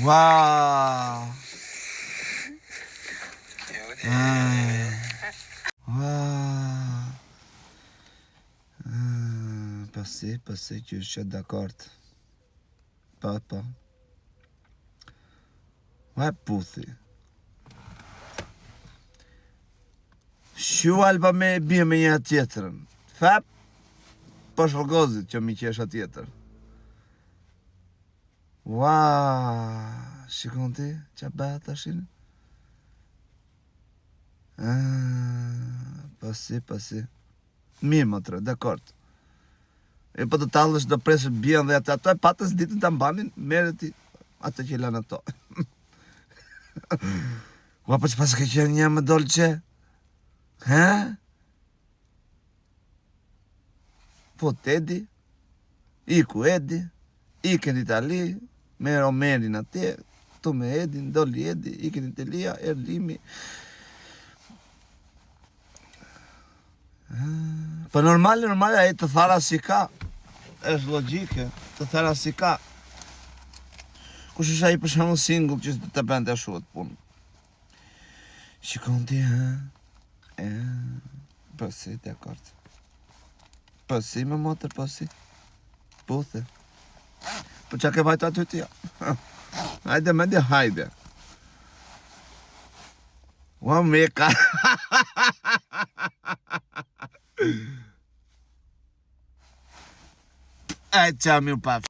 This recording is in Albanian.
Wow. Passei que eu já da corte. Papa. Vai puthi. Shu alba me bie me një tjetrën. Thap, po shërgozit që mi qesha tjetër. Ua, shikon ti, që bëhet tashin? Pasi. Mirë më tre, dakord. E po të talësh do presë bjen dhe ato e patës ditën të mbanin, merë ti ato që lanë ato. Ua, po që pasë ke qenë një më dolce? He? Po t'edi, iku edi, iken Itali, me Romerin atje, tu me Edin, doli Edi, iken Italia, Erlimi. Po normale e të thara si ka, është logjike, të thara si ka. Kush është ai për shembull single që të bënte ashtu atë punë. Shikon ti, ha? Po si, dakord. Po si, më motër, po si. Puthe. Po qa ke vajtë aty tja? Hajde, me dhe hajde. Ua me ka. E qa mi u paf.